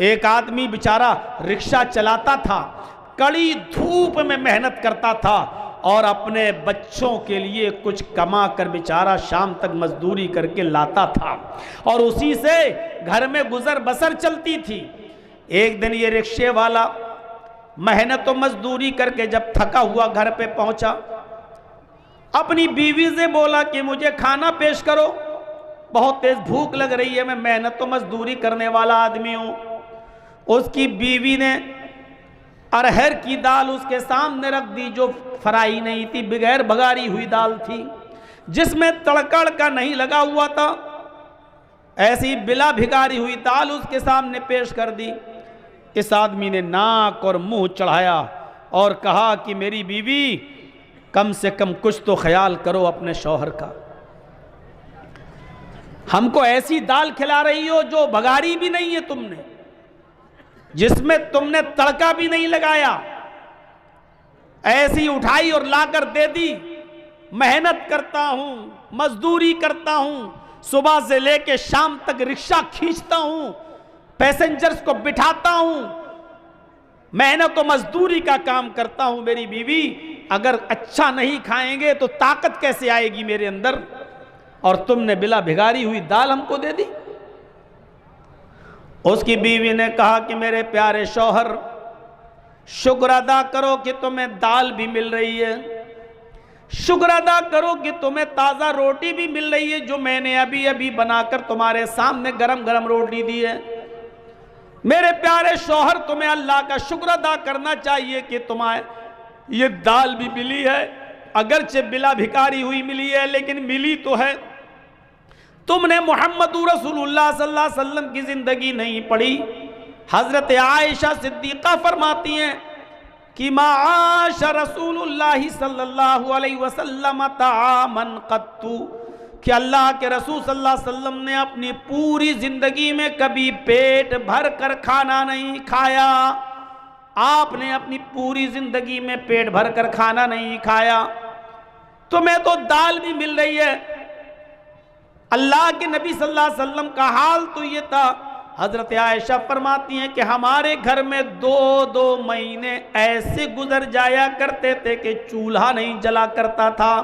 एक आदमी बेचारा रिक्शा चलाता था, कड़ी धूप में मेहनत करता था और अपने बच्चों के लिए कुछ कमा कर बेचारा शाम तक मजदूरी करके लाता था और उसी से घर में गुजर बसर चलती थी। एक दिन ये रिक्शे वाला मेहनत और मजदूरी करके जब थका हुआ घर पे पहुंचा, अपनी बीवी से बोला कि मुझे खाना पेश करो, बहुत तेज भूख लग रही है, मैं मेहनत तो मजदूरी करने वाला आदमी हूं। उसकी बीवी ने अरहर की दाल उसके सामने रख दी, जो फ्राई नहीं थी, बगैर बघारी हुई दाल थी, जिसमें तड़कड़ का नहीं लगा हुआ था। ऐसी बिला भिगारी हुई दाल उसके सामने पेश कर दी। इस आदमी ने नाक और मुंह चढ़ाया और कहा कि मेरी बीवी, कम से कम कुछ तो ख्याल करो अपने शौहर का। हमको ऐसी दाल खिला रही हो जो बघारी भी नहीं है तुमने, जिसमें तुमने तड़का भी नहीं लगाया, ऐसी उठाई और लाकर दे दी। मेहनत करता हूं, मजदूरी करता हूं, सुबह से लेके शाम तक रिक्शा खींचता हूं, पैसेंजर्स को बिठाता हूं, मेहनत और मजदूरी का काम करता हूं। मेरी बीवी, अगर अच्छा नहीं खाएंगे तो ताकत कैसे आएगी मेरे अंदर, और तुमने बिला भिगारी हुई दाल हमको दे दी। उसकी बीवी ने कहा कि मेरे प्यारे शौहर, शुक्र अदा करो कि तुम्हें दाल भी मिल रही है, शुक्र अदा करो कि तुम्हें ताज़ा रोटी भी मिल रही है, जो मैंने अभी अभी बनाकर तुम्हारे सामने गरम गरम रोटी दी है। मेरे प्यारे शौहर, तुम्हें अल्लाह का शुक्र अदा करना चाहिए कि तुम्हें ये दाल भी मिली है, अगरचे बिला भिकारी हुई मिली है, लेकिन मिली तो है। तुमने मुहम्मदुर रसूलुल्लाह सल्लल्लाहु अलैहि वसल्लम की जिंदगी नहीं पढ़ी। हजरत आयशा सिद्दीक़ा फरमाती हैं कि माआश रसूलुल्लाह सल्लल्लाहु अलैहि वसल्लम तामन कत्तु, कि अल्लाह के रसूल सल्लल्लाहु अलैहि वसल्लम ने अपनी पूरी जिंदगी में कभी पेट भर कर खाना नहीं खाया। आपने अपनी पूरी जिंदगी में पेट भर कर खाना नहीं खाया, तुम्हें तो दाल भी मिल रही है। अल्लाह के नबी सल्लल्लाहु अलैहि वसल्लम का हाल तो ये था, हजरत आयशा फरमाती हैं कि हमारे घर में 2-2 महीने ऐसे गुजर जाया करते थे कि चूल्हा नहीं जला करता था।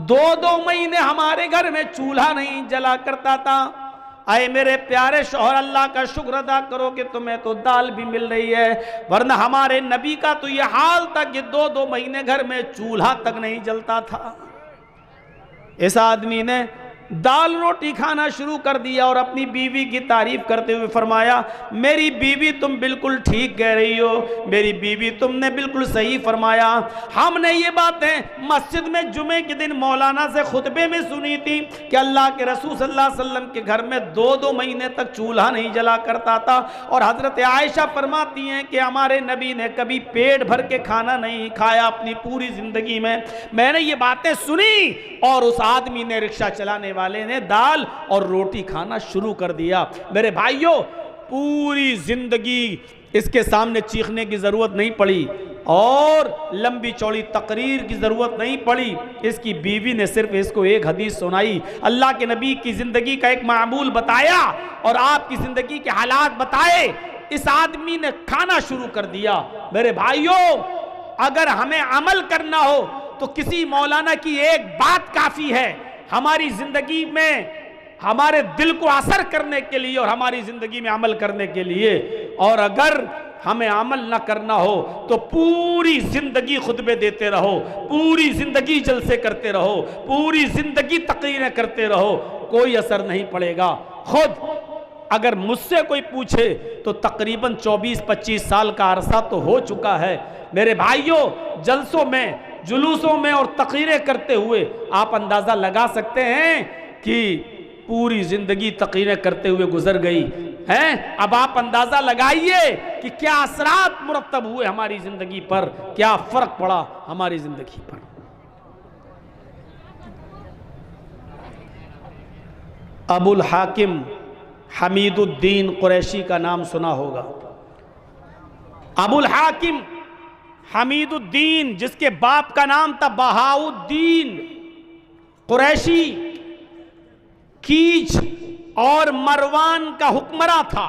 2-2 महीने हमारे घर में चूल्हा नहीं जला करता था। आए मेरे प्यारे शौहर, अल्लाह का शुक्र अदा करो कि तुम्हें तो दाल भी मिल रही है, वरना हमारे नबी का तो यह हाल था कि 2-2 महीने घर में चूल्हा तक नहीं जलता था। इस आदमी ने दाल रोटी खाना शुरू कर दिया और अपनी बीवी की तारीफ करते हुए फरमाया, मेरी बीवी तुम बिल्कुल ठीक कह रही हो, मेरी बीवी तुमने बिल्कुल सही फरमाया। हमने ये बातें मस्जिद में जुमे के दिन मौलाना से खुतबे में सुनी थी कि अल्लाह के रसूल सल्लल्लाहु अलैहि वसल्लम के घर में 2-2 महीने तक चूल्हा नहीं जला करता था, और हजरत आयशा फरमाती हैं कि हमारे नबी ने कभी पेट भर के खाना नहीं खाया अपनी पूरी जिंदगी में। मैंने ये बातें सुनी और उस आदमी ने, रिक्शा चलाने वाले ने, दाल और रोटी खाना शुरू कर दिया। मेरे भाइयों, पूरी जिंदगी इसके सामने चीखने की जरूरत नहीं पड़ी और लंबी चौड़ी तकरीर की जरूरत नहीं पड़ी। इसकी बीवी ने सिर्फ इसको एक हदीस सुनाई, अल्लाह के नबी की जिंदगी का एक मामूल बताया और आपकी जिंदगी के हालात बताए। इस आदमी ने खाना शुरू कर दिया। मेरे भाइयों, अगर हमें अमल करना हो तो किसी मौलाना की एक बात काफी है हमारी जिंदगी में, हमारे दिल को असर करने के लिए और हमारी जिंदगी में अमल करने के लिए। और अगर हमें अमल ना करना हो तो पूरी जिंदगी खुतबे देते रहो, पूरी जिंदगी जलसे करते रहो, पूरी जिंदगी तकरीरें करते रहो, कोई असर नहीं पड़ेगा। खुद अगर मुझसे कोई पूछे तो तकरीबन 24-25 साल का अरसा तो हो चुका है। मेरे भाइयों, जलसों में, जुलूसों में और तकरीरें करते हुए आप अंदाजा लगा सकते हैं कि पूरी जिंदगी तकरीरें करते हुए गुजर गई हैं। अब आप अंदाजा लगाइए कि क्या असरात मुरत्तब हुए हमारी जिंदगी पर, क्या फर्क पड़ा हमारी जिंदगी पर। अबुल हाकिम हमीदुद्दीन कुरैशी का नाम सुना होगा। अबुल हाकिम हमीदुद्दीन, जिसके बाप का नाम था बहाउद्दीन कुरैशी, कीच और मरवान का हुक्मरान था।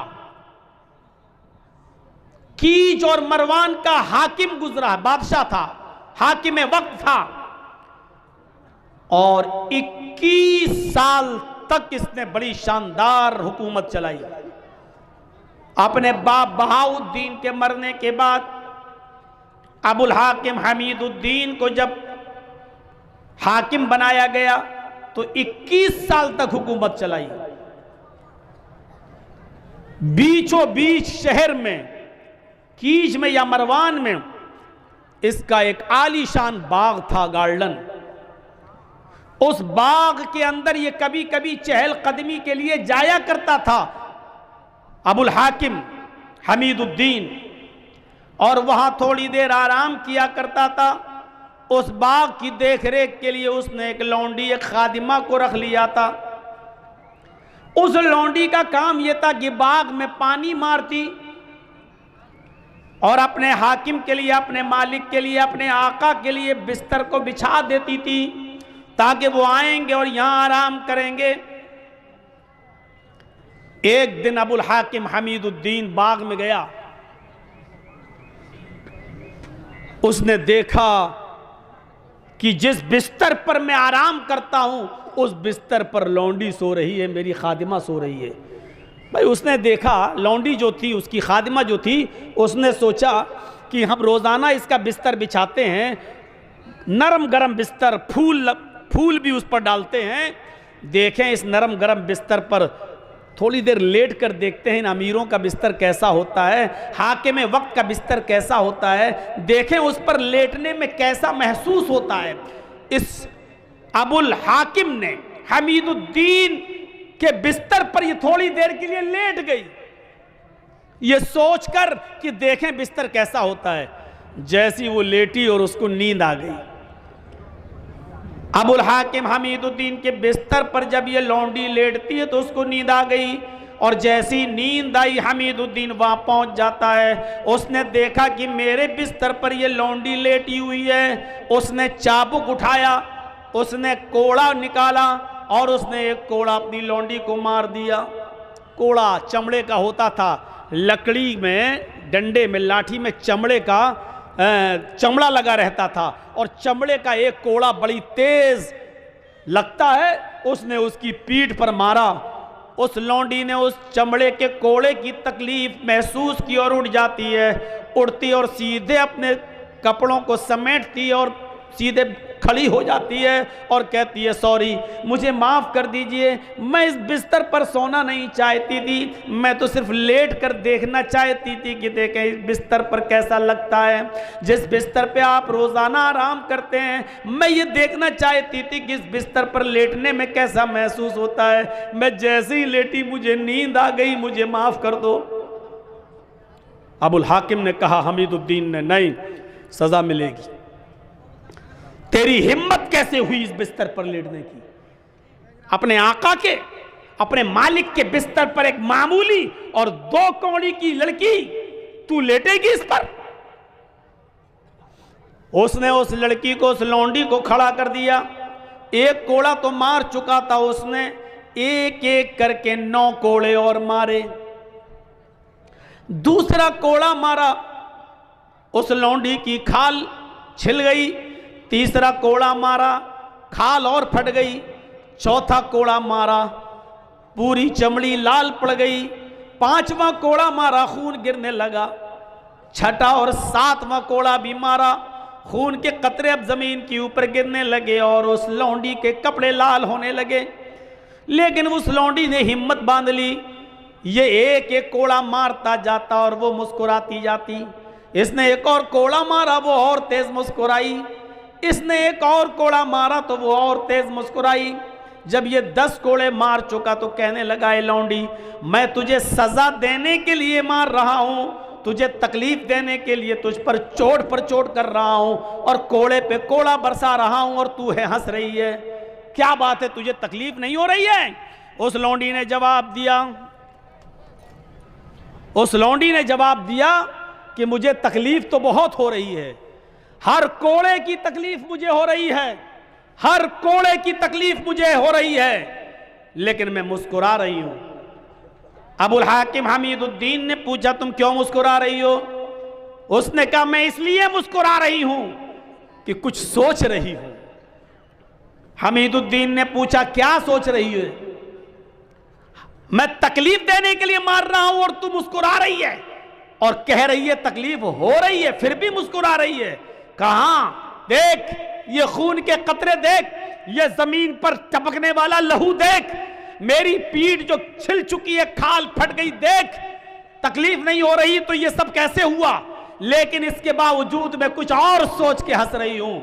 कीज और मरवान का हाकिम गुजरा, बादशाह था, हाकिम वक्त था, और 21 साल तक इसने बड़ी शानदार हुकूमत चलाई। अपने बाप बहाउद्दीन के मरने के बाद अबुल हाकिम हमीदुद्दीन को जब हाकिम बनाया गया तो 21 साल तक हुकूमत चलाई। बीचों बीच शहर में, कीज में या मरवान में, इसका एक आलीशान बाग था, गार्डन। उस बाग के अंदर ये कभी कभी चहल कदमी के लिए जाया करता था अबुल हाकिम हमीदुद्दीन, और वहां थोड़ी देर आराम किया करता था। उस बाग की देखरेख के लिए उसने एक लौंडी, एक खादिमा को रख लिया था। उस लौंडी का काम यह था कि बाग में पानी मारती और अपने हाकिम के लिए, अपने मालिक के लिए, अपने आका के लिए बिस्तर को बिछा देती थी ताकि वो आएंगे और यहां आराम करेंगे। एक दिन अबुल हाकिम हमीदुद्दीन बाग में गया। उसने देखा कि जिस बिस्तर पर मैं आराम करता हूं उस बिस्तर पर लौंडी सो रही है, मेरी खादिमा सो रही है। भाई उसने देखा, लौंडी जो थी, उसकी खादिमा जो थी, उसने सोचा कि हम रोज़ाना इसका बिस्तर बिछाते हैं, नरम गरम बिस्तर, फूल भी उस पर डालते हैं, देखें इस नरम गरम बिस्तर पर थोड़ी देर लेट कर देखते हैं इन अमीरों का बिस्तर कैसा होता है, हाकिम वक्त का बिस्तर कैसा होता है, देखें उस पर लेटने में कैसा महसूस होता है। इस अबुल हाकिम ने हमीदुद्दीन के बिस्तर पर ये थोड़ी देर के लिए लेट गई, ये सोचकर कि देखें बिस्तर कैसा होता है। जैसी वो लेटी और उसको नींद आ गई। अबुल हाकिम हमीदुद्दीन के बिस्तर पर जब ये लौंडी लेटती है तो उसको नींद आ गई, और जैसी नींद आई हमीदुद्दीन वहां पहुंच जाता है। उसने देखा कि मेरे बिस्तर पर ये लौंडी लेटी हुई है। उसने चाबुक उठाया, उसने कोड़ा निकाला और उसने एक कोड़ा अपनी लौंडी को मार दिया। कोड़ा चमड़े का होता था, लकड़ी में, डंडे में, लाठी में चमड़े का चमड़ा लगा रहता था, और चमड़े का एक कोड़ा बड़ी तेज लगता है। उसने उसकी पीठ पर मारा। उस लौंडी ने उस चमड़े के कोड़े की तकलीफ महसूस की और उड़ जाती है। उड़ती और सीधे अपने कपड़ों को समेटती और सीधे खड़ी हो जाती है और कहती है, सॉरी, मुझे माफ़ कर दीजिए, मैं इस बिस्तर पर सोना नहीं चाहती थी, मैं तो सिर्फ लेट कर देखना चाहती थी कि देखें इस बिस्तर पर कैसा लगता है। जिस बिस्तर पे आप रोज़ाना आराम करते हैं, मैं ये देखना चाहती थी कि इस बिस्तर पर लेटने में कैसा महसूस होता है। मैं जैसे ही लेटी मुझे नींद आ गई, मुझे माफ़ कर दो। अबुल हाकिम ने कहा हमीदुद्दीन ने, नहीं, सज़ा मिलेगी। तेरी हिम्मत कैसे हुई इस बिस्तर पर लेटने की? अपने आका के, अपने मालिक के बिस्तर पर एक मामूली और 2 कौड़ी की लड़की, तू लेटेगी इस पर? उसने उस लड़की को, उस लौंडी को खड़ा कर दिया। एक कोड़ा तो मार चुका था उसने, एक एक करके 9 कोड़े और मारे। दूसरा कोड़ा मारा, उस लौंडी की खाल छिल गई। तीसरा कोड़ा मारा, खाल और फट गई। चौथा कोड़ा मारा, पूरी चमड़ी लाल पड़ गई। 5वां कोड़ा मारा, खून गिरने लगा। 6ठा और 7वां कोड़ा भी मारा, खून के कतरे अब जमीन के ऊपर गिरने लगे और उस लौंडी के कपड़े लाल होने लगे। लेकिन उस लौंडी ने हिम्मत बांध ली। ये एक एक कोड़ा मारता जाता और वो मुस्कुराती जाती। इसने एक और कोड़ा मारा, वो और तेज मुस्कुराई। इसने एक और कोड़ा मारा तो वो और तेज मुस्कुराई। जब ये 10 कोड़े मार चुका तो कहने लगा, ए लौंडी, मैं तुझे सजा देने के लिए मार रहा हूं, तुझे तकलीफ देने के लिए तुझ पर चोट कर रहा हूं और कोड़े पे कोड़ा बरसा रहा हूं और तू है हंस रही है। क्या बात है, तुझे तकलीफ नहीं हो रही है? उस लौंडी ने जवाब दिया, उस लौंडी ने जवाब दिया कि मुझे तकलीफ तो बहुत हो रही है, हर कोड़े की तकलीफ मुझे हो रही है, हर कोड़े की तकलीफ मुझे हो रही है, लेकिन मैं मुस्कुरा रही हूं। अबुल हाकिम हमीदुद्दीन ने पूछा, तुम क्यों मुस्कुरा रही हो? उसने कहा मैं इसलिए मुस्कुरा रही हूं कि कुछ सोच रही हूं। हमीदुद्दीन ने पूछा क्या सोच रही है? मैं तकलीफ देने के लिए मार रहा हूं और तू मुस्कुरा रही है और कह रही है तकलीफ हो रही है, फिर भी मुस्कुरा रही है। कहां देख, ये खून के कतरे देख, ये जमीन पर टपकने वाला लहू देख, मेरी पीठ जो छिल चुकी है, खाल फट गई देख। तकलीफ नहीं हो रही तो ये सब कैसे हुआ? लेकिन इसके बावजूद मैं कुछ और सोच के हंस रही हूं।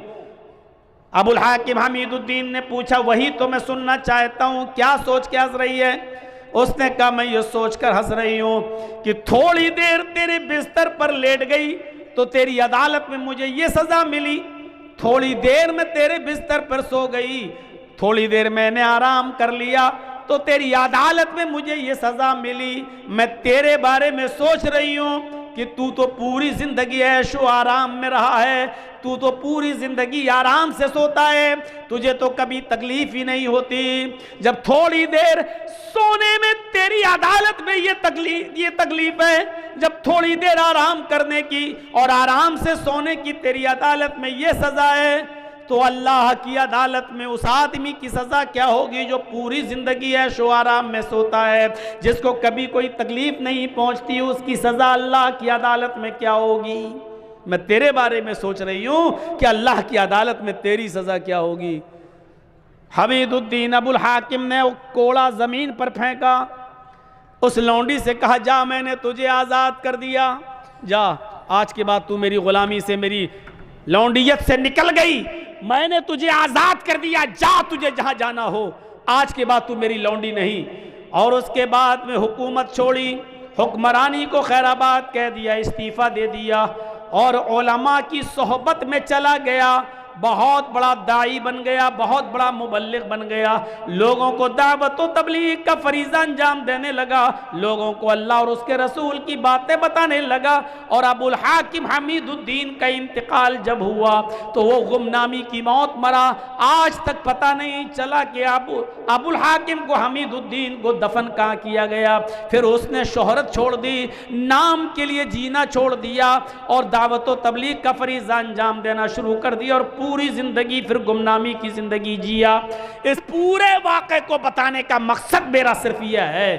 अबुल हाकिम हमीदुद्दीन ने पूछा वही तो मैं सुनना चाहता हूं, क्या सोच के हंस रही है? उसने कहा मैं ये सोचकर हंस रही हूं कि थोड़ी देर तेरे बिस्तर पर लेट गई तो तेरी अदालत में मुझे ये सजा मिली, थोड़ी देर में तेरे बिस्तर पर सो गई, थोड़ी देर मैंने आराम कर लिया तो तेरी अदालत में मुझे ये सजा मिली। मैं तेरे बारे में सोच रही हूं कि तू तो पूरी जिंदगी ऐशो आराम में रहा है, तू तो पूरी जिंदगी आराम से सोता है, तुझे तो कभी तकलीफ ही नहीं होती। जब थोड़ी देर सोने में तेरी अदालत में ये तकलीफ है, जब थोड़ी देर आराम करने की और आराम से सोने की तेरी अदालत में ये सजा है, तो अल्लाह की अदालत में उस आदमी की सजा क्या होगी जो पूरी जिंदगी ऐशो आराम में सोता है, जिसको कभी कोई तकलीफ नहीं पहुंचती, उसकी सजा अल्लाह की अदालत में क्या होगी? मैं तेरे बारे में सोच रही हूं कि अल्लाह की अदालत में तेरी सजा क्या होगी। हमीदुद्दीन अबुल हाकिम ने वो कोड़ा जमीन पर फेंका, उस लौंडी से कहा जा मैंने तुझे आजाद कर दिया, जा आज के बाद तू मेरी गुलामी से, मेरी लौंडियत से निकल गई, मैंने तुझे आजाद कर दिया, जा तुझे जहां जाना हो, आज के बाद तू मेरी लौंडी नहीं। और उसके बाद में हुकूमत छोड़ी, हुक्मरानी को खैराबाद कह दिया, इस्तीफा दे दिया और उलमा की सोहबत में चला गया, बहुत बड़ा दाई बन गया, बहुत बड़ा मुबल्लिग बन गया, लोगों को दावत और तबलीग का फरीज़ा अंजाम देने लगा, लोगों को अल्लाह और उसके रसूल की बातें बताने लगा। और अबुल हाकिम हमीदुद्दीन का इंतकाल जब हुआ तो वो गुमनामी की मौत मरा। आज तक पता नहीं चला कि अबुल हाकिम को, हमीदुद्दीन को दफन कहाँ किया गया। फिर उसने शोहरत छोड़ दी, नाम के लिए जीना छोड़ दिया और दावत और तबलीग का फरीज़ा अंजाम देना शुरू कर दिया और पूरी जिंदगी फिर गुमनामी की जिंदगी जिया। इस पूरे वाक़े को बताने का मकसद मेरा सिर्फ यह है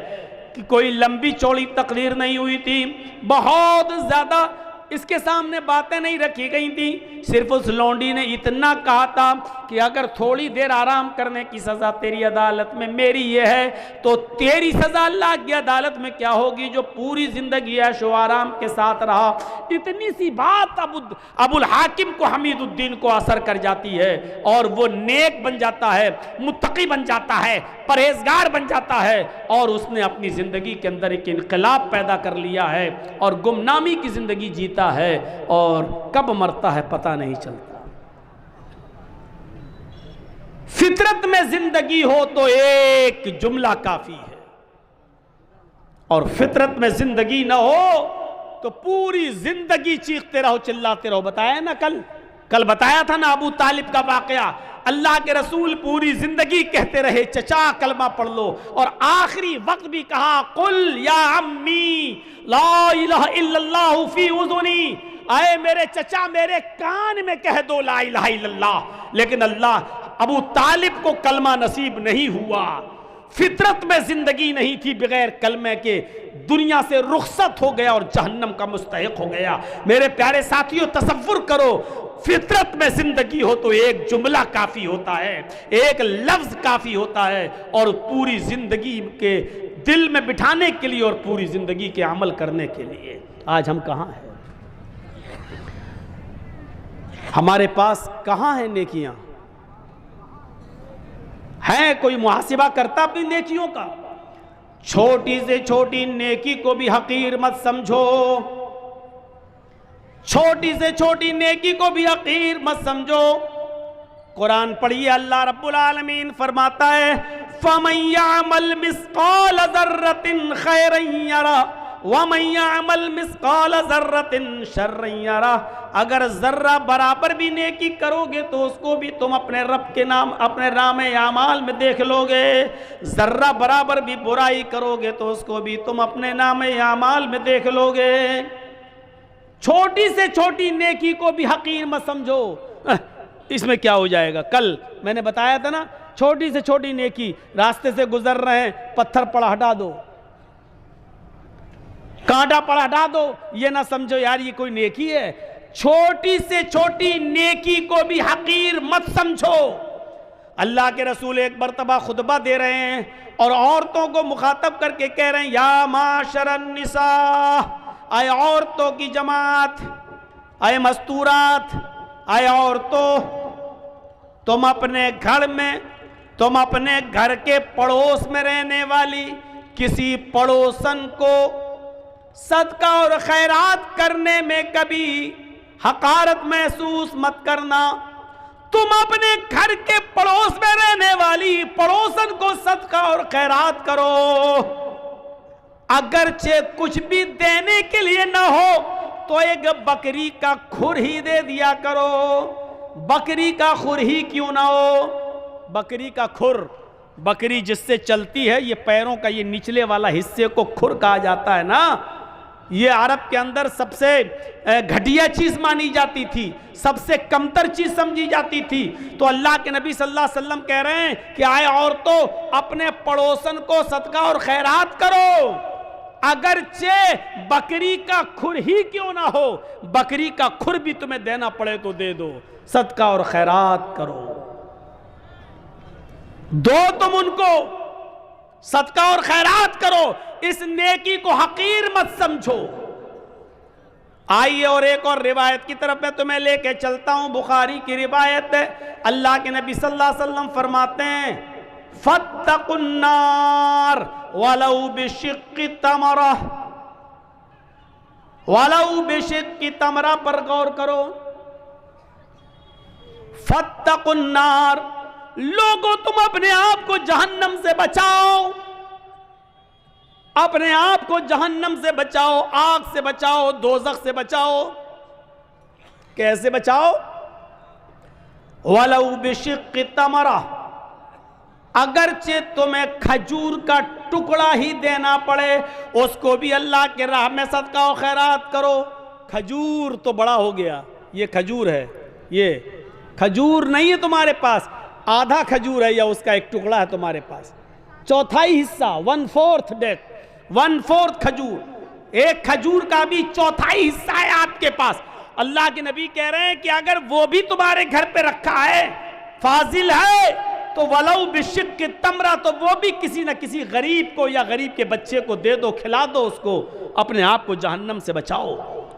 कि कोई लंबी चौड़ी तकरीर नहीं हुई थी, बहुत ज्यादा इसके सामने बातें नहीं रखी गई थी, सिर्फ उस लौंडी ने इतना कहा था कि अगर थोड़ी देर आराम करने की सजा तेरी अदालत में मेरी ये है तो तेरी सजा अल्लाह की अदालत में क्या होगी जो पूरी जिंदगी ऐशो आराम के साथ रहा। इतनी सी बात अबुल हाकिम को, हमीदुद्दीन को असर कर जाती है और वो नेक बन जाता है, मुत्तकी बन जाता है, परहेजगार बन जाता है और उसने अपनी जिंदगी के अंदर एक इनकलाब पैदा कर लिया है और गुमनामी की जिंदगी जीता है और कब मरता है पता नहीं चलता। फितरत में जिंदगी हो तो एक जुमला काफी है और फितरत में जिंदगी ना हो तो पूरी जिंदगी चीखते रहो, चिल्लाते रहो। बताया ना कल बताया था ना अबू तालिब का वाकया। अल्लाह के रसूल पूरी जिंदगी कहते रहे चचा कलमा पढ़ लो और आखिरी वक्त भी कहा कुल या अम्मी ला इलाहा इल्लल्लाह फी उज़ुनी, आए मेरे चचा मेरे कान में कह दो ला इलाहा इल्लल्लाह। लेकिन अल्लाह अबू तालिब को कलमा नसीब नहीं हुआ, फितरत में जिंदगी नहीं थी, बगैर कलमे के दुनिया से रुखसत हो गया और जहन्नम का मुस्तहिक हो गया। मेरे प्यारे साथियों तसव्वुर करो, फितरत में जिंदगी हो तो एक जुमला काफी होता है, एक लफ्ज काफी होता है और पूरी जिंदगी के दिल में बिठाने के लिए और पूरी जिंदगी के अमल करने के लिए। आज हम कहां हैं? हमारे पास कहां है नेकियां? है कोई मुहासिबा करता अपनी नेकियों का? छोटी से छोटी नेकी को भी हकीर मत समझो, छोटी से छोटी नेकी को भी हकीर मत समझो। कुरान पढ़िए, अल्लाह रब्बुल आलमीन फरमाता है फमन यअमल मिस्काल ज़र्रतिन खैरन यरा वमन यअमल मिस्काल ज़र्रतिन शर्रन यरा। अगर जर्रा बराबर भी नेकी करोगे तो उसको भी तुम अपने रब के नाम, अपने नामे आमाल में देख लोगे। जर्रा बराबर भी बुराई करोगे तो उसको भी तुम अपने नामे आमाल में देख लोगे। छोटी से छोटी नेकी को भी हकीर मत समझो, इसमें क्या हो जाएगा। कल मैंने बताया था ना, छोटी से छोटी नेकी, रास्ते से गुजर रहे हैं, पत्थर पड़ा हटा दो, कांटा पड़ा हटा दो, ये ना समझो यार ये कोई नेकी है। छोटी से छोटी नेकी को भी हकीर मत समझो। अल्लाह के रसूल एक मरतबा खुतबा दे रहे हैं और औरतों को मुखातब करके कह रहे हैं, या माशरन निसा, आए औरतों की जमात, आए मस्तूरात, आए औरतों, तुम अपने घर में, तुम अपने घर के पड़ोस में रहने वाली किसी पड़ोसन को सदका और खैरात करने में कभी हकारत महसूस मत करना। तुम अपने घर के पड़ोस में रहने वाली पड़ोसन को सदका और खैरात करो, अगरचे कुछ भी देने के लिए ना हो तो एक बकरी का खुर ही दे दिया करो। बकरी का खुर ही क्यों ना हो, बकरी का खुर, बकरी जिससे चलती है, ये पैरों का ये निचले वाला हिस्से को खुर कहा जाता है ना, ये अरब के अंदर सबसे घटिया चीज मानी जाती थी, सबसे कमतर चीज समझी जाती थी। तो अल्लाह के नबी सल्लल्लाहु अलैहि वसल्लम कह रहे हैं कि आए औरतों, अपने पड़ोसन को सदका और खैरात करो, अगरचे बकरी का खुर ही क्यों ना हो, बकरी का खुर भी तुम्हें देना पड़े तो दे दो, सदका और खैरात करो, दो तुम उनको, सदका और खैरात करो, इस नेकी को हकीर मत समझो। आइए और एक और रिवायत की तरफ मैं तुम्हें लेके चलता हूं। बुखारी की रिवायत है, अल्लाह के नबी सल्लल्लाहु अलैहि वसल्लम फरमाते हैं, फत्तकुन्नार वलौ बिशिक्की तमरा, वलौ बिशिक्की तमरा पर गौर करो। फत्तकुन्नार, लोगों तुम अपने आप को जहन्नम से बचाओ, अपने आप को जहन्नम से बचाओ, आग से बचाओ, दोजख से बचाओ। कैसे बचाओ? वलौ बिशिक्की तमरा, अगरचे तुम्हें खजूर का टुकड़ा ही देना पड़े, उसको भी अल्लाह के राह में सदका और खैरात करो। खजूर तो बड़ा हो गया, ये खजूर है, ये खजूर नहीं है तुम्हारे पास, आधा खजूर है या उसका एक टुकड़ा है तुम्हारे पास, चौथाई हिस्सा, 1/4 डेट, 1/4 खजूर, एक खजूर का भी चौथाई हिस्सा है आपके पास। अल्लाह के नबी कह रहे हैं कि अगर वो भी तुम्हारे घर पे रखा है, फाजिल है, तो वलौ बिशिक्की तमरा, तो वो भी किसी न किसी गरीब को या गरीब के बच्चे को दे दो, खिला दो उसको, अपने आप को जहन्नम से बचाओ।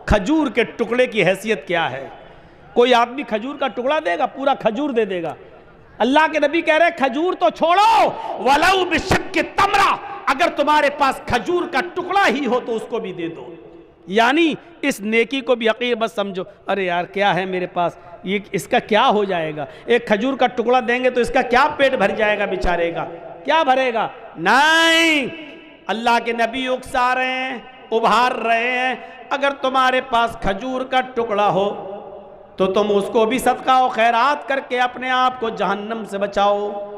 खजूर के टुकड़े की हैसियत क्या है? कोई आदमी खजूर का टुकड़ा देगा, पूरा खजूर दे देगा। अल्लाह के नबी कह रहे हैं खजूर तो छोड़ो, वलौ बिशिक्की तमरा, अगर तुम्हारे पास खजूर का टुकड़ा ही हो तो उसको भी दे दो। यानी इस नेकी को भी हकीर मत समझो, अरे यार क्या है मेरे पास, ये इसका क्या हो जाएगा, एक खजूर का टुकड़ा देंगे तो इसका क्या पेट भर जाएगा, बेचारे का क्या भरेगा। नहीं, अल्लाह के नबी उकसा रहे हैं, उभार रहे हैं, अगर तुम्हारे पास खजूर का टुकड़ा हो तो तुम उसको भी सदका और खैरात करके अपने आप को जहन्नम से बचाओ।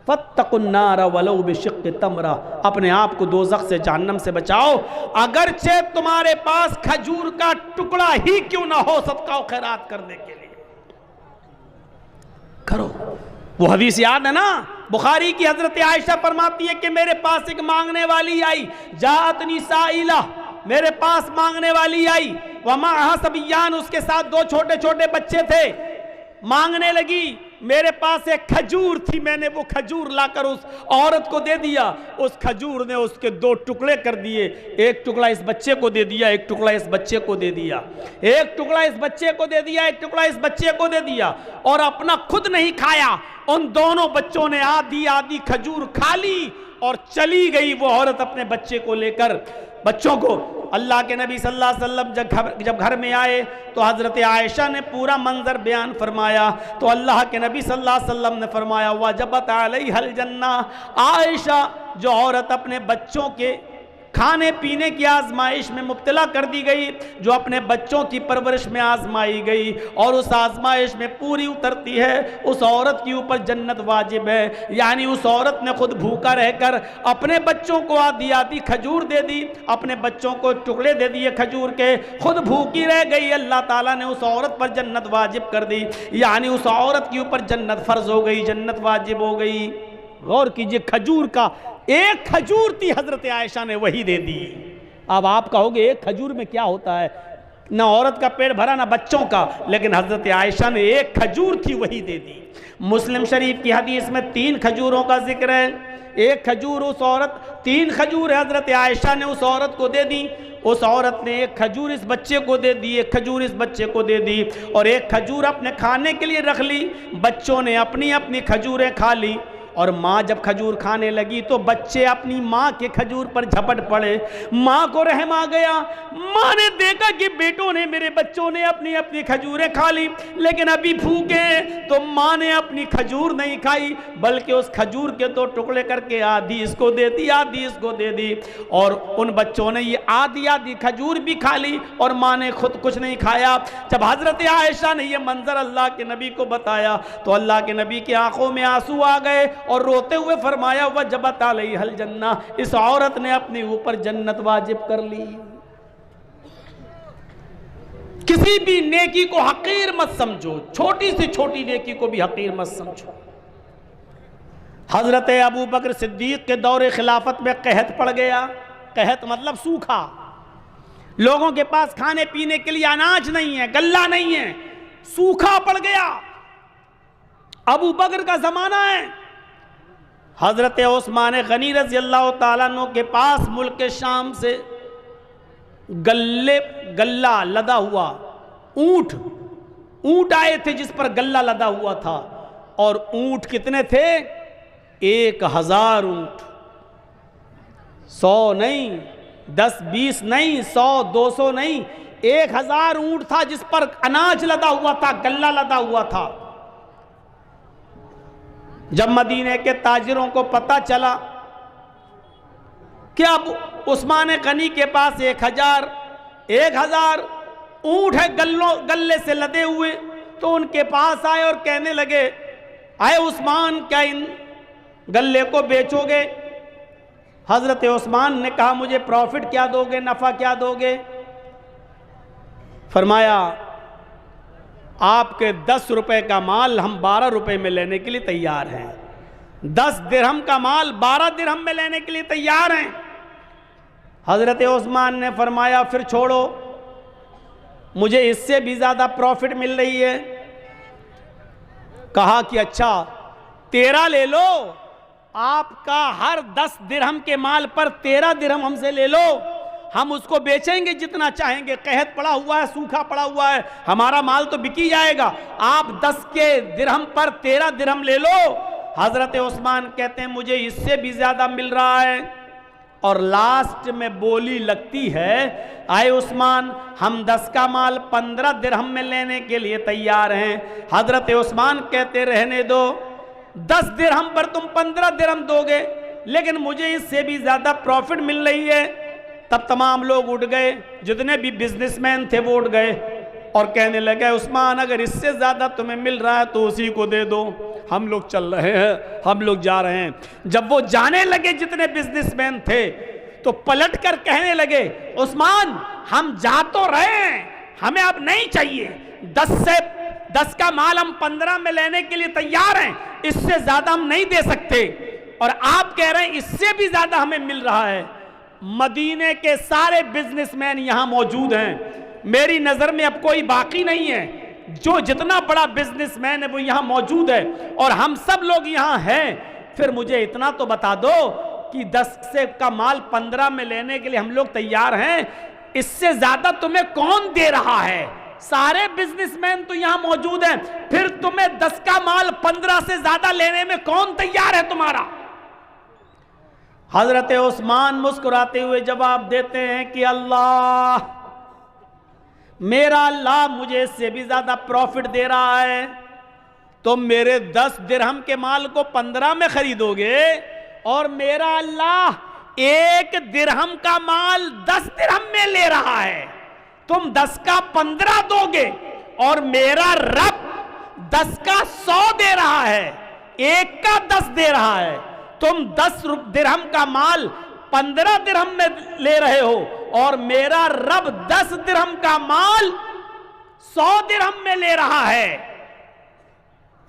फत्तकुन्नार वलौ बिशिक्की तमरा, अपने आप को दोज़ख से, जहन्नम से बचाओ, अगरचे तुम्हारे पास खजूर का टुकड़ा ही क्यों ना हो, सदका और खैरात करने के लिए करो। वो हदीस याद है ना, बुखारी की हजरत आयशा फरमाती है कि मेरे पास एक मांगने वाली आई, जातनी साइला, मेरे पास मांगने वाली आई, वमाअहा सबियान, उसके साथ 2 छोटे छोटे बच्चे थे, मांगने लगी, मेरे पास एक खजूर थी, मैंने वो खजूर लाकर उस औरत को दे दिया, उस खजूर ने उसके 2 टुकड़े कर दिए, एक टुकड़ा इस बच्चे को दे दिया, एक टुकड़ा इस बच्चे को दे दिया, एक टुकड़ा इस बच्चे को दे दिया, एक टुकड़ा इस बच्चे को दे दिया, और अपना खुद नहीं खाया, उन दोनों बच्चों ने आधी आधी खजूर खा ली और चली गई वो औरत अपने बच्चे को लेकर, बच्चों को। अल्लाह के नबी सल्लल्लाहु अलैहि वसल्लम जब घर में आए तो हज़रत आयशा ने पूरा मंजर बयान फरमाया, तो अल्लाह के नबी सल्लल्लाहु अलैहि वसल्लम ने फरमाया, वजबत अलैहल जन्ना, आयशा जो औरत अपने बच्चों के खाने पीने की आजमाइश में मुब्तला कर दी गई, जो अपने बच्चों की परवरिश में आजमाई गई और उस आजमाइश में पूरी उतरती है, उस औरत के ऊपर जन्नत वाजिब है। यानी उस औरत ने खुद भूखा रहकर अपने बच्चों को आधी आधी खजूर दे दी, अपने बच्चों को टुकड़े दे दिए खजूर के, खुद भूखी रह गई, अल्लाह ताला ने उस औरत पर जन्नत वाजिब कर दी। यानी उस औरत के ऊपर जन्नत फर्ज हो गई, जन्नत वाजिब हो गई। गौर कीजिए, खजूर का एक खजूर थी, हजरत आयशा ने वही दे दी। अब आप कहोगे एक खजूर में क्या होता है, ना औरत का पेट भरा ना बच्चों का, लेकिन हजरत आयशा ने एक खजूर थी वही दे दी। मुस्लिम शरीफ की हदीस में 3 खजूरों का जिक्र है। एक खजूर उस औरत, 3 खजूर हजरत आयशा ने उस औरत को दे दी। उस औरत ने एक खजूर इस बच्चे को दे दी, एक खजूर इस बच्चे को दे दी और एक खजूर अपने खाने के लिए रख ली। बच्चों ने अपनी अपनी खजूरें खा ली और माँ जब खजूर खाने लगी तो बच्चे अपनी माँ के खजूर पर झपट पड़े। माँ को रहम आ गया, माँ ने देखा कि बेटों ने, मेरे बच्चों ने अपनी अपनी खजूरें खा ली, लेकिन अभी भूखे हैं। तो माँ ने अपनी खजूर नहीं खाई, बल्कि उस खजूर के 2 टुकड़े करके आधी इसको दे दी, आधी इसको दे दी। और उन बच्चों ने ये आधी आधी खजूर भी खा ली और माँ ने खुद कुछ नहीं खाया। जब हजरत आयशा ने ये मंजर अल्लाह के नबी को बताया तो अल्लाह के नबी की आंखों में आंसू आ गए और रोते हुए फरमाया, वजबत अलैहिल जन्ना, इस औरत ने अपने ऊपर जन्नत वाजिब कर ली। किसी भी नेकी को हकीर मत समझो, छोटी से छोटी नेकी को भी हकीर मत समझो। हजरत अबू बकर सिद्दीक के दौरे खिलाफत में कहत पड़ गया। कहत मतलब सूखा, लोगों के पास खाने पीने के लिए अनाज नहीं है, गल्ला नहीं है, सूखा पड़ गया। अबू बकर का जमाना है। हजरत उस्मान गनी रज़ी अल्लाह ताला अन्हु के पास मुल्क के शाम से गल्ला लदा हुआ ऊंट आए थे, जिस पर गल्ला लदा हुआ था। और ऊंट कितने थे? 1000 ऊंट, 100 नहीं, 10-20 नहीं, 100-200 नहीं, 1000 ऊंट था जिस पर अनाज लदा हुआ था, गल्ला लदा हुआ था। जब मदीने के ताजिरों को पता चला कि अब उस्मान गनी के पास 1000 ऊंट है गल्ले से लदे हुए, तो उनके पास आए और कहने लगे, आए उस्मान, क्या इन गल्ले को बेचोगे? हजरत उस्मान ने कहा, मुझे प्रॉफिट क्या दोगे, नफा क्या दोगे? फरमाया, आपके 10 रुपए का माल हम 12 रुपए में लेने के लिए तैयार हैं। 10 दिरहम का माल 12 दिरहम में लेने के लिए तैयार हैं। हजरत उस्मान ने फरमाया, फिर छोड़ो, मुझे इससे भी ज्यादा प्रॉफिट मिल रही है। कहा कि अच्छा 13 ले लो, आपका हर 10 दिरहम के माल पर 13 दिरहम हमसे ले लो, हम उसको बेचेंगे जितना चाहेंगे। कहत पड़ा हुआ है, सूखा पड़ा हुआ है, हमारा माल तो बिकी जाएगा, आप 10 के दिरहम पर 13 दिरहम ले लो। हजरत उस्मान कहते हैं, मुझे इससे भी ज्यादा मिल रहा है। और लास्ट में बोली लगती है, आए उस्मान, हम 10 का माल 15 दिरहम में लेने के लिए तैयार हैं। हजरत उस्मान कहते, रहने दो, 10 दिरहम पर तुम 15 दिरहम दोगे, लेकिन मुझे इससे भी ज्यादा प्रॉफिट मिल रही है। तब तमाम लोग उठ गए, जितने भी बिजनेसमैन थे वो उठ गए और कहने लगे, उस्मान, अगर इससे ज्यादा तुम्हें मिल रहा है तो उसी को दे दो, हम लोग चल रहे हैं, हम लोग जा रहे हैं। जब वो जाने लगे, जितने बिजनेसमैन थे, तो पलट कर कहने लगे, उस्मान, हम जा तो रहे हैं, हमें अब नहीं चाहिए, 10 का माल हम 15 में लेने के लिए तैयार हैं, इससे ज्यादा हम नहीं दे सकते, और आप कह रहे हैं इससे भी ज्यादा हमें मिल रहा है। मदीने के सारे बिजनेसमैन यहां मौजूद हैं, मेरी नजर में अब कोई बाकी नहीं है, जो जितना बड़ा बिजनेसमैन है वो यहां मौजूद है और हम सब लोग यहां हैं। फिर मुझे इतना तो बता दो कि 10 से का माल 15 में लेने के लिए हम लोग तैयार हैं, इससे ज्यादा तुम्हें कौन दे रहा है? सारे बिजनेसमैन तो यहां मौजूद हैं, फिर तुम्हें 10 का माल 15 से ज्यादा लेने में कौन तैयार है तुम्हारा? हजरत उस्मान मुस्कुराते हुए जवाब देते हैं कि अल्लाह, मेरा अल्लाह मुझे इससे भी ज्यादा प्रॉफिट दे रहा है, तो मेरे 10 दिरहम के माल को 15 में खरीदोगे, और मेरा अल्लाह एक दिरहम का माल 10 दिरहम में ले रहा है, तुम 10 का 15 दोगे, और मेरा रब 10 का 100 दे रहा है, 1 का 10 दे रहा है। तुम 10 दिरहम का माल 15 दिरहम में ले रहे हो, और मेरा रब 10 दिरहम का माल 100 दिरहम में ले रहा है।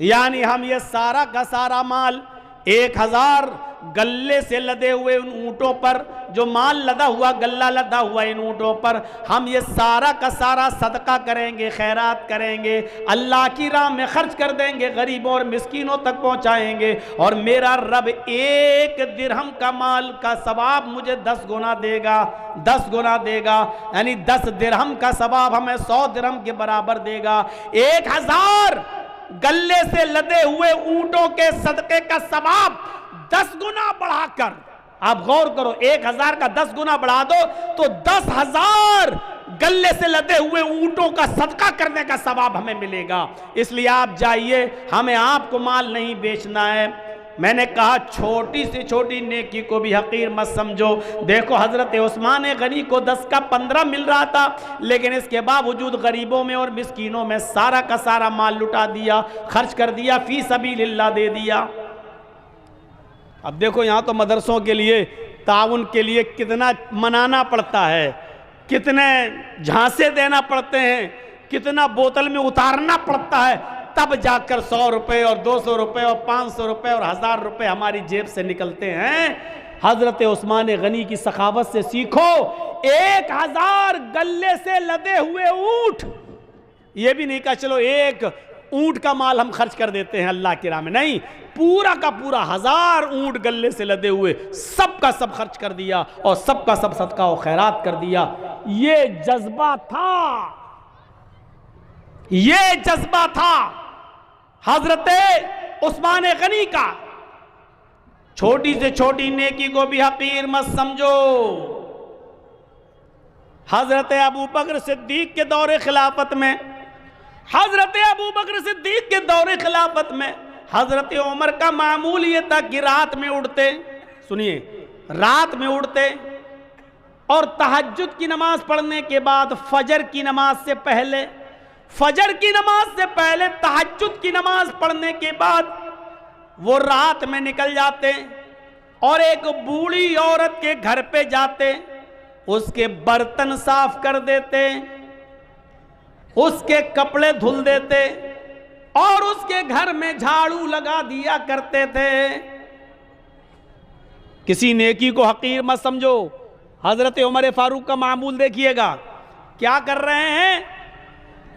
यानी हम ये सारा का सारा माल 1000 गल्ले से लदे हुए उन ऊंटों पर, जो माल लदा हुआ, गल्ला लदा हुआ इन ऊंटों पर, हम ये सारा का सारा सदका करेंगे, खैरात करेंगे, अल्लाह की राह में खर्च कर देंगे, गरीबों और मिस्कीनों तक पहुंचाएंगे, और मेरा रब 1 दिरहम का माल का सवाब मुझे 10 गुना देगा, 10 गुना देगा। यानी 10 दिरहम का सवाब हमें 100 दिरहम के बराबर देगा। 1000 गल्ले से लदे हुए ऊंटों के सदके का सवाब 10 गुना बढ़ाकर, आप गौर करो, 1000 का 10 गुना बढ़ा दो तो 10,000 गल्ले से लदे हुए ऊंटों का सदका करने का सवाब हमें मिलेगा। इसलिए आप जाइए, हमें आपको माल नहीं बेचना है। मैंने कहा छोटी से छोटी नेकी को भी हकीर मत समझो। देखो हजरत उस्मान गनी को 10 का 15 मिल रहा था, लेकिन इसके बावजूद गरीबों में और मिस्कीनों में सारा का सारा माल लुटा दिया, खर्च कर दिया, फी सबीलिल्लाह दे दिया। अब देखो यहाँ तो मदरसों के लिए, ताउन के लिए कितना मनाना पड़ता है, कितने झांसे देना पड़ते हैं, कितना बोतल में उतारना पड़ता है, तब जाकर 100 रुपये और 200 रुपये और 500 रुपये और 1000 रुपये हमारी जेब से निकलते हैं। हजरत उस्मान गनी की सखावत से सीखो। 1000 गल्ले से लदे हुए ऊंट, ये भी नहीं कहा चलो 1 ऊंट का माल हम खर्च कर देते हैं अल्लाह की राह में, नहीं, पूरा का पूरा 1000 ऊंट गल्ले से लदे हुए सब का सब खर्च कर दिया, और सब का सब सदका और खैरात कर दिया। ये जज्बा था, ये जज्बा था हजरत उस्मान गनी का। छोटी से छोटी नेकी को भी हकीर मत समझो। हजरत अबू बकर सिद्दीक के दौरे खिलाफत में, हजरत अबू बकर सिद्दीक के दौरे खिलाफत में हजरत उमर का मामूल ये था कि रात में उठते, सुनिए, रात में उठते और तहज्जुद की नमाज पढ़ने के बाद फजर की नमाज से पहले, फजर की नमाज से पहले तहज्जुद की नमाज पढ़ने के बाद वो रात में निकल जाते और एक बूढ़ी औरत के घर पे जाते, उसके बर्तन साफ कर देते, उसके कपड़े धुल देते और उसके घर में झाड़ू लगा दिया करते थे। किसी नेकी को हकीर मत समझो। हजरत उमर फारूक का मामूल देखिएगा, क्या कर रहे हैं,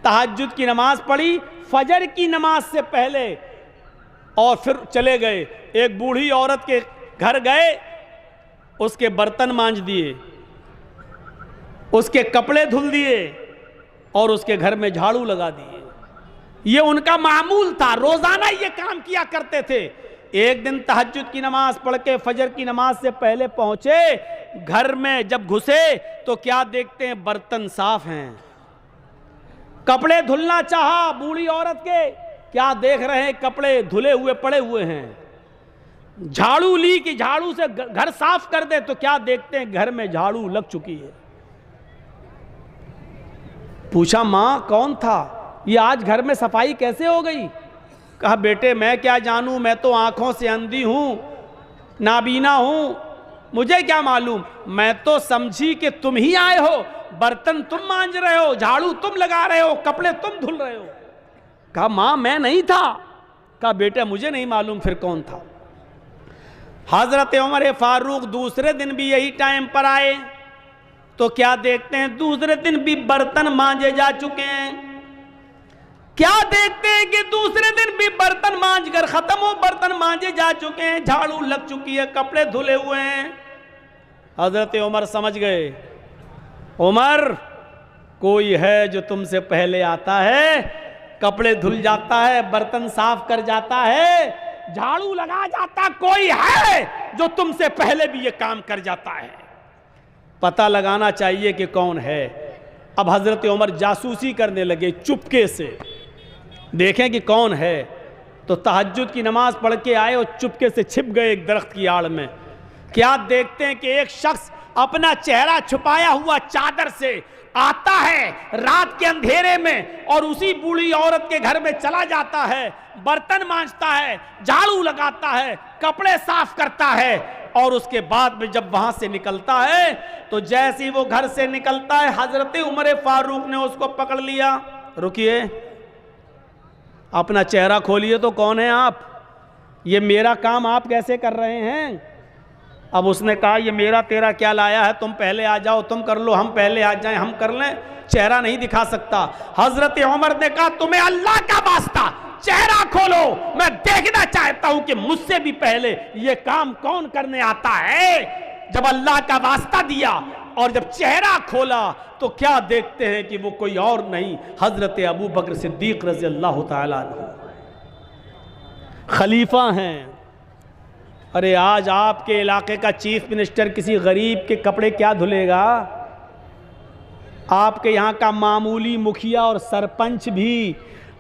तहज्जुद की नमाज पढ़ी फजर की नमाज से पहले और फिर चले गए, एक बूढ़ी औरत के घर गए, उसके बर्तन मांज दिए, उसके कपड़े धुल दिए और उसके घर में झाड़ू लगा दिए। ये उनका मामूल था, रोजाना ये काम किया करते थे। एक दिन तहज्जुद की नमाज पढ़ के फजर की नमाज से पहले पहुंचे, घर में जब घुसे तो क्या देखते हैं, बर्तन साफ हैं। कपड़े धुलना चाहा बूढ़ी औरत के, क्या देख रहे हैं, कपड़े धुले हुए पड़े हुए हैं। झाड़ू ली कि झाड़ू से घर साफ कर दे, तो क्या देखते हैं, घर में झाड़ू लग चुकी है। पूछा, मां कौन था, ये आज घर में सफाई कैसे हो गई? कहा, बेटे मैं क्या जानूं, मैं तो आंखों से अंधी हूं, नाबीना हूं, मुझे क्या मालूम, मैं तो समझी कि तुम ही आए हो, बर्तन तुम मांज रहे हो, झाड़ू तुम लगा रहे हो, कपड़े तुम धुल रहे हो। कहा, मां मैं नहीं था। कहा, बेटे मुझे नहीं मालूम, फिर कौन था? हजरत उमर फारूक दूसरे दिन भी यही टाइम पर आए तो क्या देखते हैं, दूसरे दिन भी बर्तन मांजे जा चुके हैं। क्या देखते हैं कि दूसरे दिन भी बर्तन मांज कर खत्म हो, बर्तन मांजे जा चुके हैं, झाड़ू लग चुकी है, कपड़े धुले हुए हैं। हजरत उमर समझ गए, उमर कोई है जो तुमसे पहले आता है, कपड़े धुल जाता है, बर्तन साफ कर जाता है, झाड़ू लगा जाता, कोई है जो तुमसे पहले भी ये काम कर जाता है। पता लगाना चाहिए कि कौन है। अब हजरत उमर जासूसी करने लगे, चुपके से देखें कि कौन है। तो तहज्जुद की नमाज पढ़ के आए और चुपके से छिप गए एक दरख्त की आड़ में। क्या देखते हैं कि एक शख्स अपना चेहरा छुपाया हुआ चादर से आता है रात के अंधेरे में और उसी बूढ़ी औरत के घर में चला जाता है, बर्तन मांजता है, झाड़ू लगाता है, कपड़े साफ करता है, और उसके बाद में जब वहां से निकलता है तो जैसे ही वो घर से निकलता है हजरत उमर फारूक ने उसको पकड़ लिया। रुकिए, अपना चेहरा खोलिए तो कौन है आप? ये मेरा काम आप कैसे कर रहे हैं? अब उसने कहा ये मेरा तेरा क्या लाया है, तुम पहले आ जाओ, तुम कर लो, हम पहले आ जाएं, हम कर लें, चेहरा नहीं दिखा सकता। हजरत उमर ने कहा तुम्हें अल्लाह का वास्ता चेहरा खोलो, मैं देखना चाहता हूं कि मुझसे भी पहले ये काम कौन करने आता है। जब अल्लाह का वास्ता दिया और जब चेहरा खोला तो क्या देखते हैं कि वो कोई और नहीं, हजरत अबू बकर सिद्दीक रज़ी अल्लाह ताला अन्हु खलीफा हैं। अरे आज आपके इलाके का चीफ मिनिस्टर किसी गरीब के कपड़े क्या धुलेगा? आपके यहाँ का मामूली मुखिया और सरपंच भी,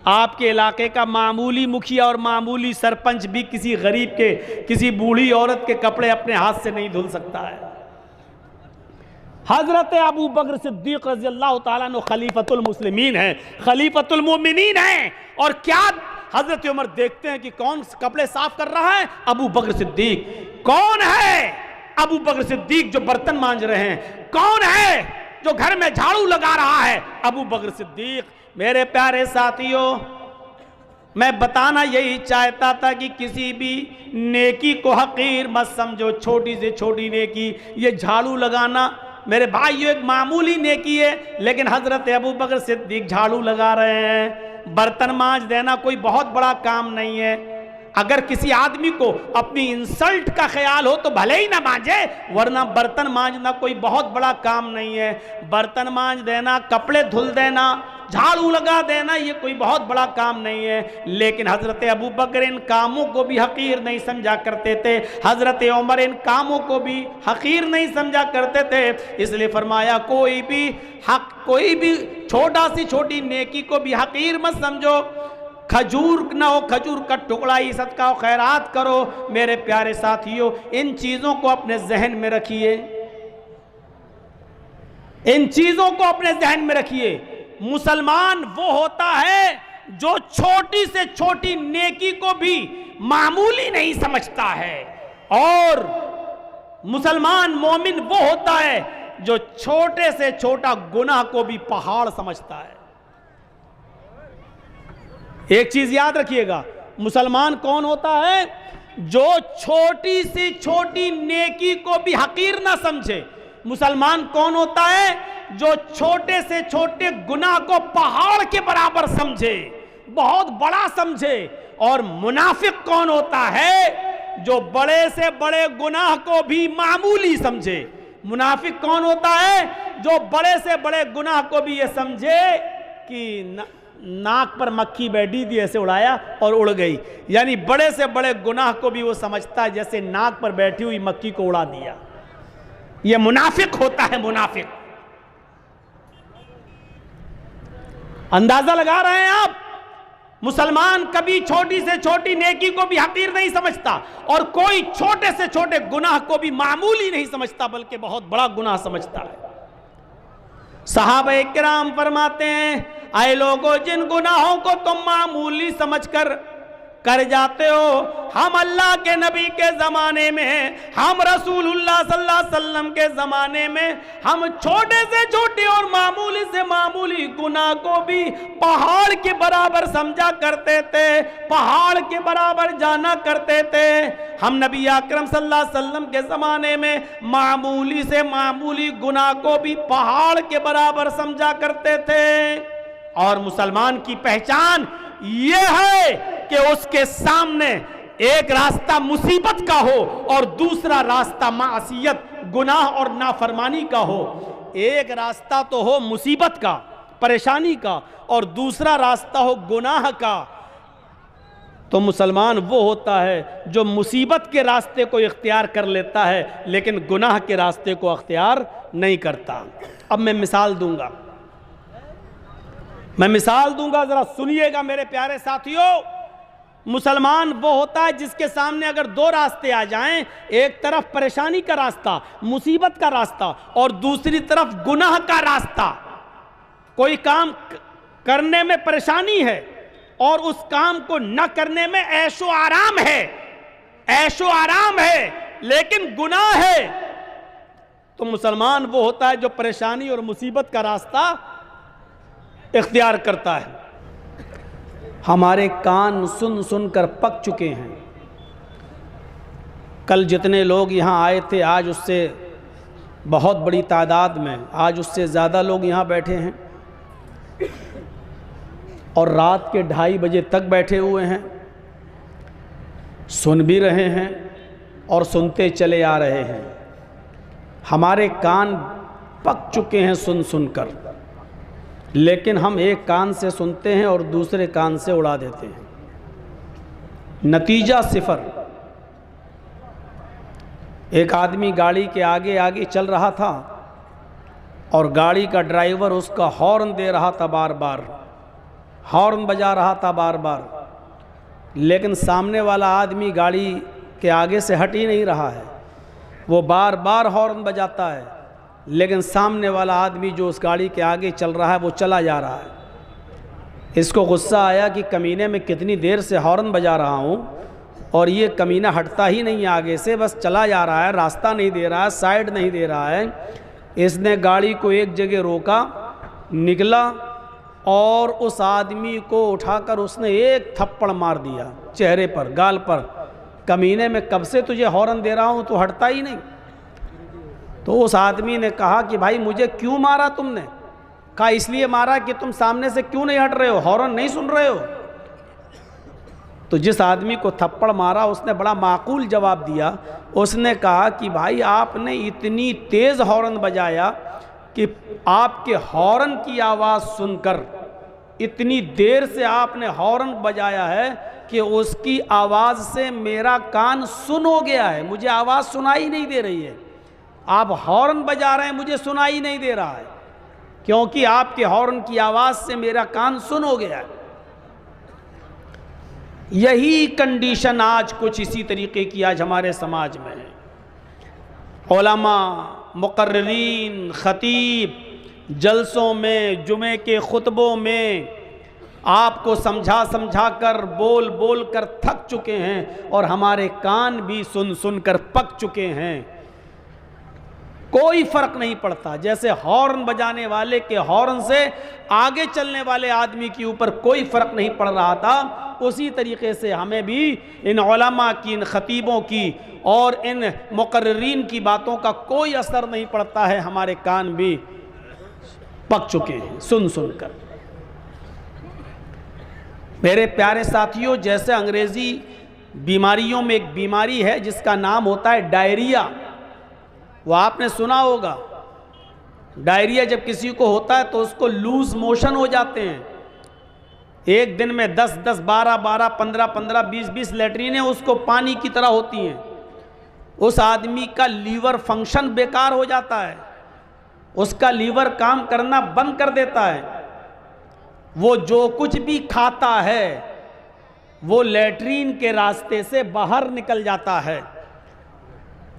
आपके इलाके का मामूली मुखिया और मामूली सरपंच भी किसी गरीब के, किसी बूढ़ी औरत के कपड़े अपने हाथ से नहीं धुल सकता है। हजरत अबू बकर सिद्दीक रज़ी अल्लाह ताला अन्हु खलीफतुल मुस्लिमीन हैं, खलीफतुल मोमिनीन हैं। और क्या हजरत उमर देखते हैं कि कौन कपड़े साफ कर रहा है? अबू बकर सिद्दीक। कौन है अबू बकर सिद्दीक जो बर्तन मांज रहे हैं? कौन है जो घर में झाड़ू लगा रहा है? अबू बकर सिद्दीक। मेरे प्यारे साथियों, मैं बताना यही चाहता था कि किसी भी नेकी को हकीर मत समझो। छोटी से छोटी नेकी, ये झाड़ू लगाना मेरे भाइयों एक मामूली नेकी है, लेकिन हजरत अबू बकर सिद्दीक झाड़ू लगा रहे हैं। बर्तन मांज देना कोई बहुत बड़ा काम नहीं है। अगर किसी आदमी को अपनी इंसल्ट का ख्याल हो तो भले ही ना मांजे, वरना बर्तन मांजना कोई बहुत बड़ा काम नहीं है। बर्तन मांज देना, कपड़े धुल देना, झाड़ू लगा देना, ये कोई बहुत बड़ा काम नहीं है। लेकिन हजरत अबू बकर इन कामों को भी हकीर नहीं समझा करते थे, हजरत उमर इन कामों को भी हकीर नहीं समझा करते थे। इसलिए फरमाया कोई भी छोटा सी छोटी नेकी को भी हकीर मत समझो। खजूर ना हो, खजूर का टुकड़ा ही सदका हो, खैरात करो। मेरे प्यारे साथियों, इन चीजों को अपने जहन में रखिए, इन चीजों को अपने जहन में रखिए। मुसलमान वो होता है जो छोटी से छोटी नेकी को भी मामूली नहीं समझता है, और मुसलमान मोमिन वो होता है जो छोटे से छोटा गुनाह को भी पहाड़ समझता है। एक चीज याद रखिएगा, मुसलमान कौन होता है? जो छोटी से छोटी नेकी को भी हकीर ना समझे। मुसलमान कौन होता है? जो छोटे से छोटे गुनाह को पहाड़ के बराबर समझे, बहुत बड़ा समझे। और मुनाफिक कौन होता है? जो बड़े से बड़े गुनाह को भी मामूली समझे। मुनाफिक कौन होता है? जो बड़े से बड़े गुनाह को भी ये समझे कि नाक पर मक्खी बैठी थी, ऐसे उड़ाया और उड़ गई। यानी बड़े से बड़े गुनाह को भी वो समझता है जैसे नाक पर बैठी हुई मक्खी को उड़ा दिया। ये मुनाफिक होता है, मुनाफिक। अंदाजा लगा रहे हैं आप? मुसलमान कभी छोटी से छोटी नेकी को भी हकीर नहीं समझता, और कोई छोटे से छोटे गुनाह को भी मामूली नहीं समझता, बल्कि बहुत बड़ा गुनाह समझता है। सहाबा किराम फरमाते हैं, आए लोगों, जिन गुनाहों को तुम मामूली समझकर कर जाते हो, हम अल्लाह के नबी के ज़माने में, हम रसूलुल्लाह सल्लल्लाहु अलैहि वसल्लम के ज़माने में, हम छोटे से छोटे और मामूली से मामूली गुनाह को भी पहाड़ के बराबर समझा करते थे, पहाड़ के बराबर जाना करते थे। हम नबी अकरम सल्लल्लाहु अलैहि वसल्लम के ज़माने में मामूली से मामूली गुनाह को भी पहाड़ के बराबर समझा करते थे। और मुसलमान की पहचान ये है कि उसके सामने एक रास्ता मुसीबत का हो और दूसरा रास्ता मासियत, गुनाह और नाफरमानी का हो। एक रास्ता तो हो मुसीबत का, परेशानी का, और दूसरा रास्ता हो गुनाह का। तो मुसलमान वो होता है जो मुसीबत के रास्ते को इख्तियार कर लेता है, लेकिन गुनाह के रास्ते को इख्तियार नहीं करता। अब मैं मिसाल दूंगा, जरा सुनिएगा मेरे प्यारे साथियों। मुसलमान वो होता है जिसके सामने अगर दो रास्ते आ जाएं, एक तरफ परेशानी का रास्ता, मुसीबत का रास्ता, और दूसरी तरफ गुनाह का रास्ता। कोई काम करने में परेशानी है और उस काम को न करने में ऐशो आराम है, ऐशो आराम है, लेकिन गुनाह है, तो मुसलमान वो होता है जो परेशानी और मुसीबत का रास्ता इख्तियार करता है। हमारे कान सुन सुनकर पक चुके हैं। कल जितने लोग यहाँ आए थे, आज उससे बहुत बड़ी तादाद में, आज उससे ज़्यादा लोग यहाँ बैठे हैं और रात के 2:30 बजे तक बैठे हुए हैं, सुन भी रहे हैं और सुनते चले आ रहे हैं। हमारे कान पक चुके हैं सुन सुनकर, लेकिन हम एक कान से सुनते हैं और दूसरे कान से उड़ा देते हैं। नतीजा सिफर। एक आदमी गाड़ी के आगे आगे चल रहा था और गाड़ी का ड्राइवर उसका हॉर्न दे रहा था, बार बार हॉर्न बजा रहा था बार बार, लेकिन सामने वाला आदमी गाड़ी के आगे से हट ही नहीं रहा है। वो बार बार हॉर्न बजाता है, लेकिन सामने वाला आदमी जो उस गाड़ी के आगे चल रहा है वो चला जा रहा है। इसको गुस्सा आया कि कमीने में कितनी देर से हॉर्न बजा रहा हूँ और ये कमीना हटता ही नहीं है आगे से, बस चला जा रहा है, रास्ता नहीं दे रहा है, साइड नहीं दे रहा है। इसने गाड़ी को एक जगह रोका, निकला और उस आदमी को उठाकर उसने एक थप्पड़ मार दिया चेहरे पर, गाल पर। कमीने में कब से तुझे हॉर्न दे रहा हूँ, तो हटता ही नहीं। तो उस आदमी ने कहा कि भाई मुझे क्यों मारा तुमने? कहा इसलिए मारा कि तुम सामने से क्यों नहीं हट रहे हो, हॉर्न नहीं सुन रहे हो। तो जिस आदमी को थप्पड़ मारा उसने बड़ा माकूल जवाब दिया। उसने कहा कि भाई आपने इतनी तेज़ हॉर्न बजाया कि आपके हॉर्न की आवाज़ सुनकर, इतनी देर से आपने हॉर्न बजाया है कि उसकी आवाज़ से मेरा कान सुन हो गया है, मुझे आवाज़ सुनाई नहीं दे रही है। आप हॉर्न बजा रहे हैं, मुझे सुनाई नहीं दे रहा है, क्योंकि आपके हॉर्न की आवाज़ से मेरा कान सुन हो गया है। यही कंडीशन आज कुछ इसी तरीके की आज हमारे समाज में है। उलमा, मुकर्रिरीन, खतीब जलसों में, जुमे के खुतबों में आपको समझा समझा कर, बोल बोल कर थक चुके हैं और हमारे कान भी सुन सुन कर पक चुके हैं। कोई फर्क नहीं पड़ता। जैसे हॉर्न बजाने वाले के हॉर्न से आगे चलने वाले आदमी के ऊपर कोई फर्क नहीं पड़ रहा था, उसी तरीके से हमें भी इन उलमा की, इन खतीबों की और इन मुकर्रिरीन की बातों का कोई असर नहीं पड़ता है। हमारे कान भी पक चुके हैं सुन सुनकर। मेरे प्यारे साथियों, जैसे अंग्रेजी बीमारियों में एक बीमारी है जिसका नाम होता है डायरिया, वो आपने सुना होगा। डायरिया जब किसी को होता है तो उसको लूज मोशन हो जाते हैं। एक दिन में 10-10, 12-12, 15-15, 20-20 लैट्रीनें उसको पानी की तरह होती हैं। उस आदमी का लीवर फंक्शन बेकार हो जाता है, उसका लीवर काम करना बंद कर देता है। वो जो कुछ भी खाता है वो लैट्रीन के रास्ते से बाहर निकल जाता है।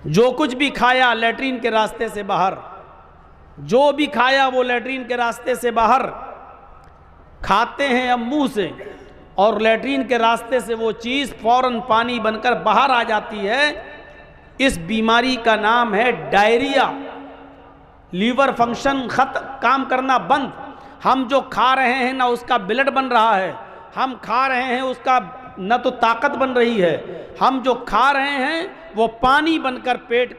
जो कुछ भी खाया लैट्रीन के रास्ते से बाहर, जो भी खाया वो लैट्रीन के रास्ते से बाहर। खाते हैं हम मुंह से और लैट्रीन के रास्ते से वो चीज़ फौरन पानी बनकर बाहर आ जाती है। इस बीमारी का नाम है डायरिया। लीवर फंक्शन काम करना बंद। हम जो खा रहे हैं ना उसका ब्लड बन रहा है, हम खा रहे हैं उसका न तो ताकत बन रही है, हम जो खा रहे हैं वो पानी बनकर पेट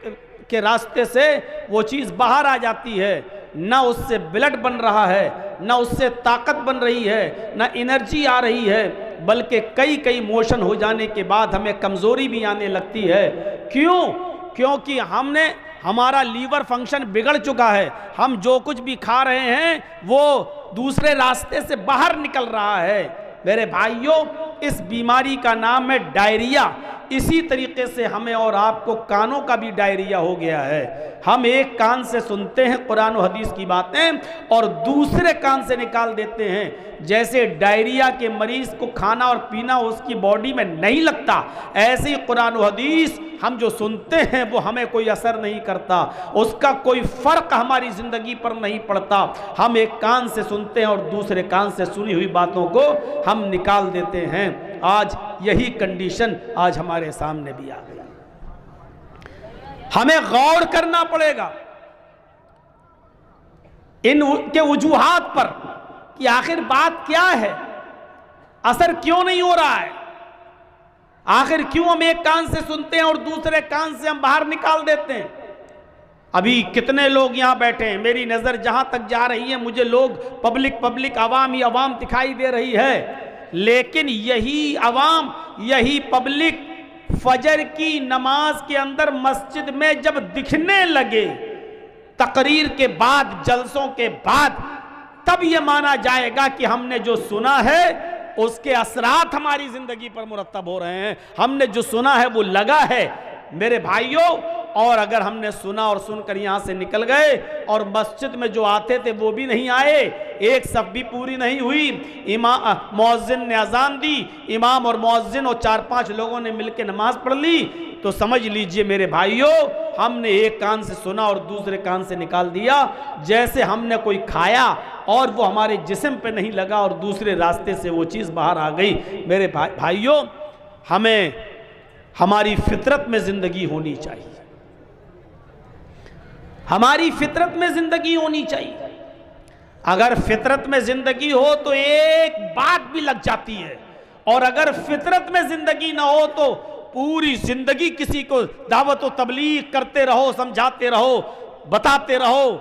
के रास्ते से वो चीज़ बाहर आ जाती है। न उससे ब्लड बन रहा है, न उससे ताकत बन रही है, न एनर्जी आ रही है, बल्कि कई कई मोशन हो जाने के बाद हमें कमज़ोरी भी आने लगती है। क्यों? क्योंकि हमारा लीवर फंक्शन बिगड़ चुका है। हम जो कुछ भी खा रहे हैं वो दूसरे रास्ते से बाहर निकल रहा है। मेरे भाइयों, इस बीमारी का नाम है डायरिया। इसी तरीके से हमें और आपको कानों का भी डायरिया हो गया है। हम एक कान से सुनते हैं कुरान और हदीस की बातें और दूसरे कान से निकाल देते हैं। जैसे डायरिया के मरीज को खाना और पीना उसकी बॉडी में नहीं लगता, ऐसे ही कुरान और हदीस हम जो सुनते हैं वो हमें कोई असर नहीं करता, उसका कोई फर्क हमारी जिंदगी पर नहीं पड़ता। हम एक कान से सुनते हैं और दूसरे कान से सुनी हुई बातों को हम निकाल देते हैं। आज यही कंडीशन आज हमारे सामने भी आ गई। हमें गौर करना पड़ेगा इन के वजूहात पर कि आखिर बात क्या है, असर क्यों नहीं हो रहा है, आखिर क्यों हम एक कान से सुनते हैं और दूसरे कान से हम बाहर निकाल देते हैं। अभी कितने लोग यहां बैठे हैं, मेरी नजर जहां तक जा रही है मुझे लोग पब्लिक अवाम ही अवाम दिखाई दे रही है, लेकिन यही अवाम यही पब्लिक फजर की नमाज के अंदर मस्जिद में जब दिखने लगे, तकरीर के बाद जलसों के बाद, तब यह माना जाएगा कि हमने जो सुना है उसके असरात हमारी जिंदगी पर मुरत्तब हो रहे हैं, हमने जो सुना है वो लगा है। मेरे भाइयों, और अगर हमने सुना और सुनकर यहां से निकल गए और मस्जिद में जो आते थे वो भी नहीं आए, एक सफ भी पूरी नहीं हुई, मुअज्जिन ने अजान दी, इमाम और मुअज्जिन और 4-5 लोगों ने मिलकर नमाज पढ़ ली, तो समझ लीजिए मेरे भाइयों, हमने एक कान से सुना और दूसरे कान से निकाल दिया। जैसे हमने कोई खाया और वो हमारे जिस्म पे नहीं लगा और दूसरे रास्ते से वो चीज़ बाहर आ गई। मेरे भाइयों, हमें हमारी फितरत में ज़िंदगी होनी चाहिए, हमारी फितरत में ज़िंदगी होनी चाहिए। अगर फितरत में ज़िंदगी हो तो एक बात भी लग जाती है, और अगर फितरत में ज़िंदगी ना हो तो पूरी ज़िंदगी किसी को दावत व तबलीग करते रहो, समझाते रहो, बताते रहो,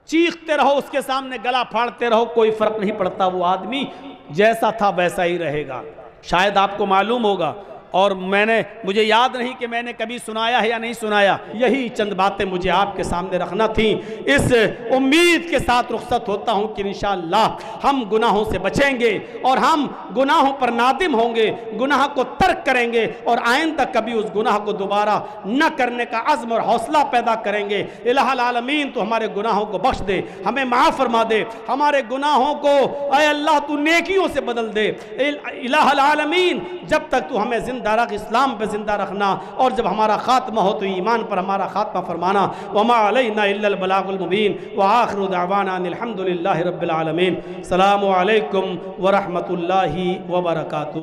चीखते रहो, उसके सामने गला फाड़ते रहो, कोई फर्क नहीं पड़ता। वो आदमी जैसा था वैसा ही रहेगा। शायद आपको मालूम होगा, और मुझे याद नहीं कि मैंने कभी सुनाया है या नहीं सुनाया, यही चंद बातें मुझे आपके सामने रखना थी। इस उम्मीद के साथ रुखसत होता हूँ कि इंशाअल्लाह हम गुनाहों से बचेंगे और हम गुनाहों पर नादिम होंगे, गुनाह को तर्क करेंगे और आइंदा कभी उस गुनाह को दोबारा न करने का अज़्म और हौसला पैदा करेंगे। इलाहुल आलमीन तो हमारे गुनाहों को बख्श दे, हमें माफ़ फरमा दे, हमारे गुनाहों को ऐ अल्लाह तू नेकियों से बदल दे। इलाहुल आलमीन जब तक तू हमें जिंदा रख, इस्लाम पे जिंदा रखना, और जब हमारा खात्मा हो तो ईमान पर हमारा खात्मा फरमाना। वमा अलैना इल्लल बलागुल मुबीन व आखिरु दअवाना अनिल हम्दुलिल्लाहि रब्बिल आलमीन। अस्सलामु अलैकुम व रहमतुल्लाहि व बरकातुहू।